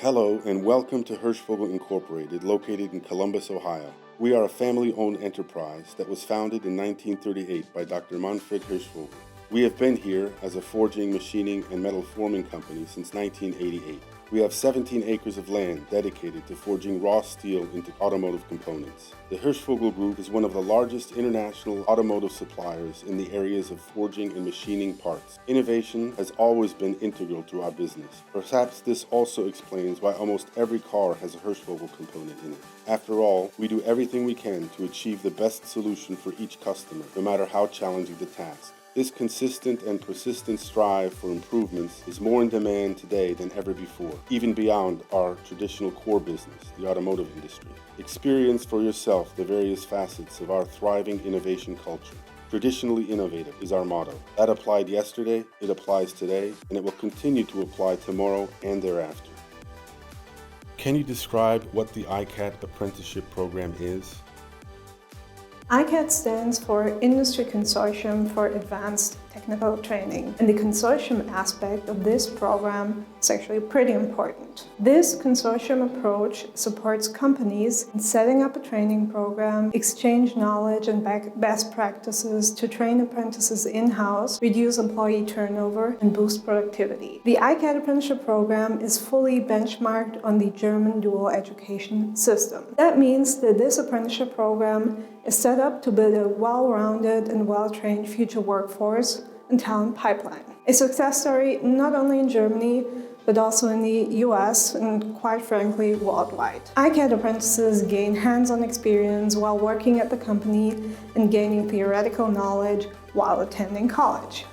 Hello and welcome to Hirschvogel Incorporated, located in Columbus, Ohio. We are a family-owned enterprise that was founded in 1938 by Dr. Manfred Hirschvogel. We have been here as a forging, machining, and metal forming company since 1988. We have 17 acres of land dedicated to forging raw steel into automotive components. The Hirschvogel Group is one of the largest international automotive suppliers in the areas of forging and machining parts. Innovation has always been integral to our business. Perhaps this also explains why almost every car has a Hirschvogel component in it. After all, we do everything we can to achieve the best solution for each customer, no matter how challenging the task. This consistent and persistent strive for improvements is more in demand today than ever before, even beyond our traditional core business, the automotive industry. Experience for yourself the various facets of our thriving innovation culture. Traditionally innovative is our motto. That applied yesterday, it applies today, and it will continue to apply tomorrow and thereafter. Can you describe what the ICATT Apprenticeship program is? ICATT stands for Industry Consortium for Advanced Technical Training, and the consortium aspect of this program is actually pretty important. This consortium approach supports companies in setting up a training program, exchange knowledge and best practices to train apprentices in-house, reduce employee turnover, and boost productivity. The ICATT Apprenticeship program is fully benchmarked on the German dual education system. That means that this apprenticeship program is set up to build a well-rounded and well-trained future workforce and talent pipeline. A success story not only in Germany, but also in the US and quite frankly, worldwide. ICATT apprentices gain hands-on experience while working at the company and gaining theoretical knowledge while attending college.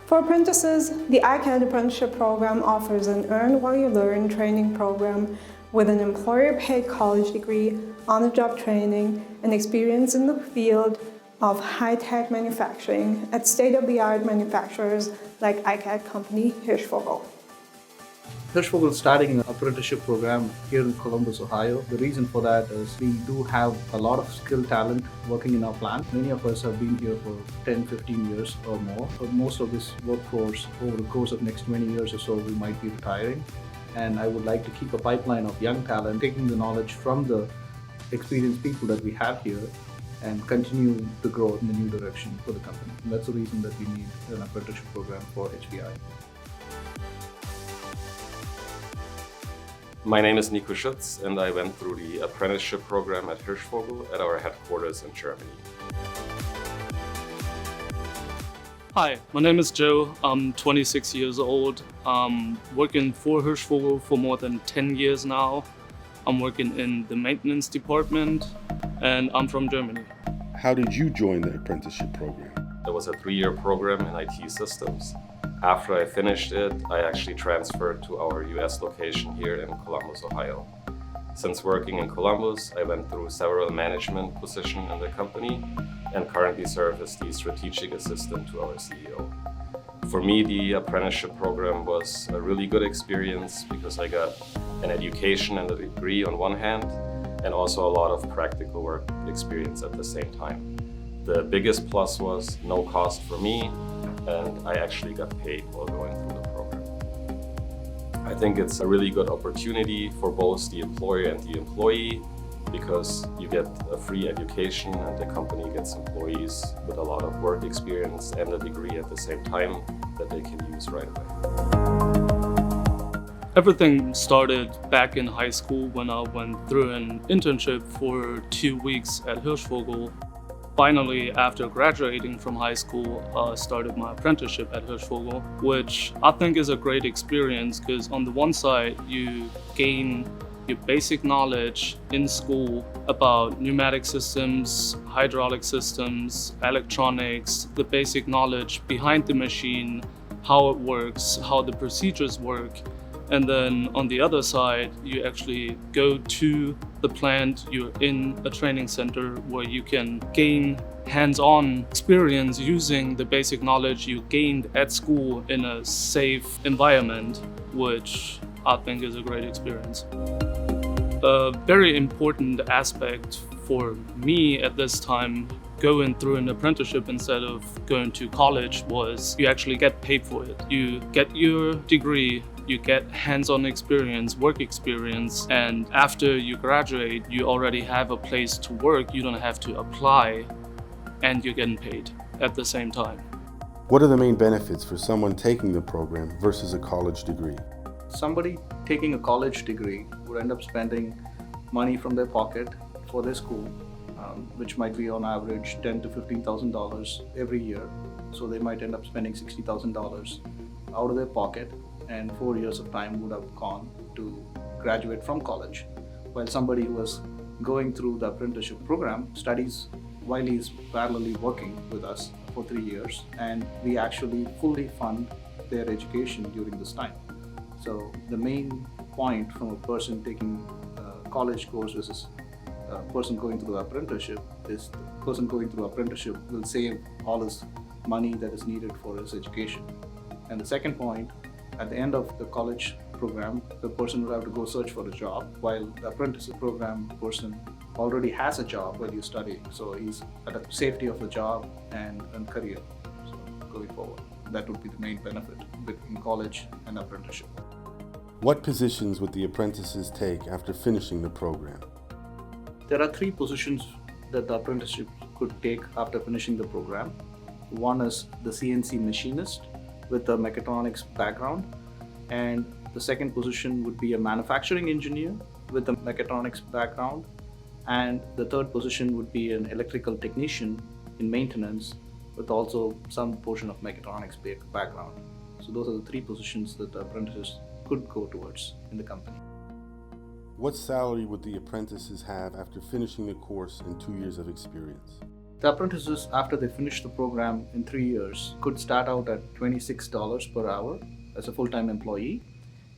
For apprentices, the ICATT Apprenticeship program offers an Earn While You Learn training program with an employer-paid college degree, on-the-job training, and experience in the field of high-tech manufacturing at state-of-the-art manufacturers like ICATT company Hirschvogel. Hirschvogel is starting an apprenticeship program here in Columbus, Ohio. The reason for that is we do have a lot of skilled talent working in our plant. Many of us have been here for 10, 15 years or more. But most of this workforce, over the course of next 20 years or so, we might be retiring. And I would like to keep a pipeline of young talent, taking the knowledge from the experienced people that we have here and continue to grow in the new direction for the company. And that's the reason that we need an apprenticeship program for HVI. My name is Nico Schütz, and I went through the apprenticeship program at Hirschvogel at our headquarters in Germany. Hi, my name is Joe. I'm 26 years old. I'm working for Hirschvogel for more than 10 years now. I'm working in the maintenance department, and I'm from Germany. How did you join the apprenticeship program? It was a 3-year program in IT systems. After I finished it, I actually transferred to our US location here in Columbus, Ohio. Since working in Columbus, I went through several management positions in the company and currently serve as the strategic assistant to our CEO. For me, the apprenticeship program was a really good experience because I got an education and a degree on one hand, and also a lot of practical work experience at the same time. The biggest plus was no cost for me, and I actually got paid while going through the program. I think it's a really good opportunity for both the employer and the employee because you get a free education and the company gets employees with a lot of work experience and a degree at the same time that they can use right away. Everything started back in high school when I went through an internship for 2 weeks at Hirschvogel. Finally, after graduating from high school, I started my apprenticeship at Hirschvogel, which I think is a great experience because on the one side, you gain your basic knowledge in school about pneumatic systems, hydraulic systems, electronics, the basic knowledge behind the machine, how it works, how the procedures work. And then on the other side, you actually go to the plant, you're in a training center where you can gain hands-on experience using the basic knowledge you gained at school in a safe environment, which I think is a great experience. A very important aspect for me at this time going through an apprenticeship instead of going to college was you actually get paid for it. You get your degree, You get hands-on experience, work experience, and after you graduate, you already have a place to work. You don't have to apply, and you're getting paid at the same time. What are the main benefits for someone taking the program versus a college degree? Somebody taking a college degree would end up spending money from their pocket for their school, which might be on average $10,000 to $15,000 every year. So they might end up spending $60,000 out of their pocket, and 4 years of time would have gone to graduate from college. While somebody who was going through the apprenticeship program studies while he is parallelly working with us for 3 years, and we actually fully fund their education during this time. So the main point from a person taking a college course versus a person going through the apprenticeship is the person going through apprenticeship will save all his money that is needed for his education. And the second point, at the end of the college program, the person will have to go search for a job, while the apprenticeship program person already has a job while he's studying. So he's at the safety of the job and career. So going forward, that would be the main benefit between college and apprenticeship. What positions would the apprentices take after finishing the program? There are 3 positions that the apprenticeship could take after finishing the program. One is the CNC machinist with a mechatronics background, and the second position would be a manufacturing engineer with a mechatronics background, and the third position would be an electrical technician in maintenance with also some portion of mechatronics background. So those are the 3 positions that the apprentices could go towards in the company. What salary would the apprentices have after finishing the course and 2 years of experience? The apprentices, after they finish the program in 3 years, could start out at $26 per hour as a full-time employee.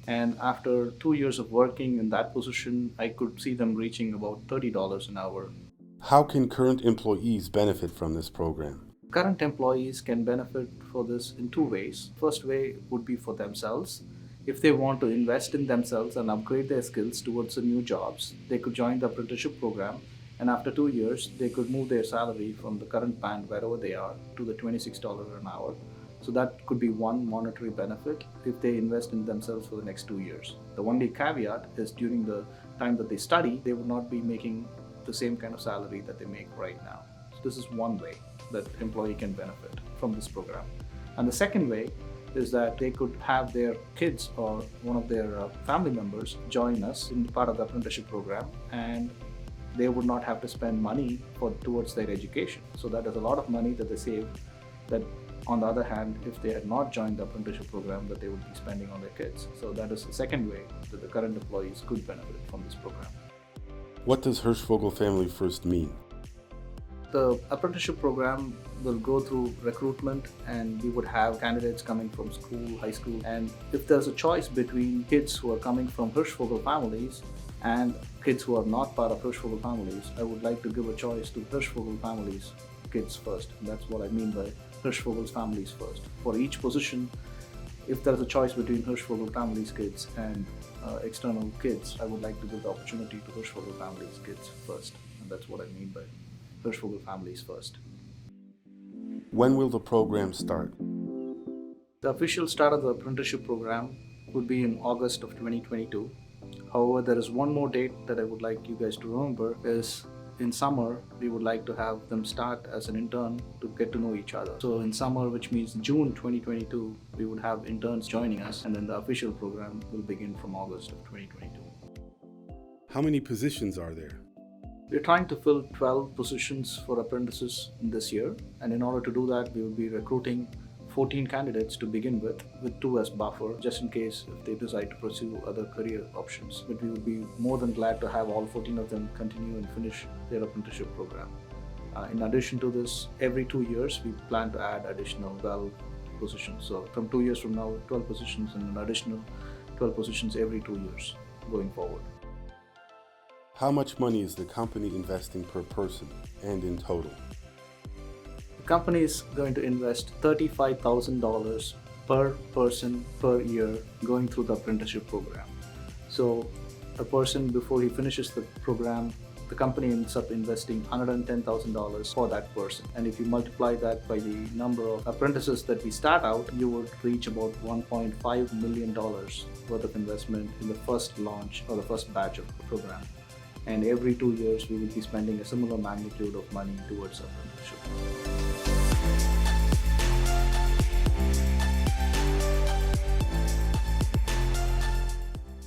And after 2 years of working in that position, I could see them reaching about $30 an hour. How can current employees benefit from this program? Current employees can benefit for this in 2 ways. First way would be for themselves. If they want to invest in themselves and upgrade their skills towards the new jobs, they could join the apprenticeship program, and after 2 years, they could move their salary from the current band wherever they are to the $26 an hour. So that could be one monetary benefit if they invest in themselves for the next 2 years. The only caveat is during the time that they study, they would not be making the same kind of salary that they make right now. So this is one way that employee can benefit from this program. And the second way is that they could have their kids or one of their family members join us in part of the apprenticeship program, and they would not have to spend money towards their education. So that is a lot of money that they save that, on the other hand, if they had not joined the apprenticeship program, that they would be spending on their kids. So that is the second way that the current employees could benefit from this program. What does Hirschvogel Family First mean? The apprenticeship program will go through recruitment, and we would have candidates coming from school, high school. And if there's a choice between kids who are coming from Hirschvogel families and kids who are not part of Hirschvogel families, I would like to give a choice to Hirschvogel families kids first. And that's what I mean by Hirschvogel's families first. For each position, if there's a choice between Hirschvogel families kids and external kids, I would like to give the opportunity to Hirschvogel families kids first. And that's what I mean by Hirschvogel families first. When will the program start? The official start of the apprenticeship program would be in August of 2022. However, there is one more date that I would like you guys to remember is in summer, we would like to have them start as an intern to get to know each other. So in summer, which means June 2022, we would have interns joining us, and then the official program will begin from August of 2022. How many positions are there? We're trying to fill 12 positions for apprentices this year, and in order to do that, we will be recruiting 14 candidates to begin with 2 as buffer, just in case if they decide to pursue other career options. But we would be more than glad to have all 14 of them continue and finish their apprenticeship program. In addition to this, every 2 years, we plan to add additional 12 positions. So from 2 years from now, 12 positions and an additional 12 positions every 2 years going forward. How much money is the company investing per person and in total? The company is going to invest $35,000 per person per year going through the apprenticeship program. So a person, before he finishes the program, the company ends up investing $110,000 for that person. And if you multiply that by the number of apprentices that we start out, you would reach about $1.5 million worth of investment in the first launch or the first batch of the program. And every 2 years, we will be spending a similar magnitude of money towards apprenticeship.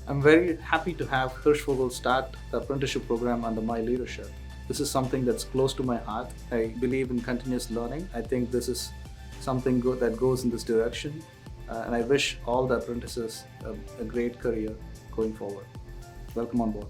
I'm very happy to have Hirschvogel start the apprenticeship program under my leadership. This is something that's close to my heart. I believe in continuous learning. I think this is something good that goes in this direction. And I wish all the apprentices a great career going forward. Welcome on board.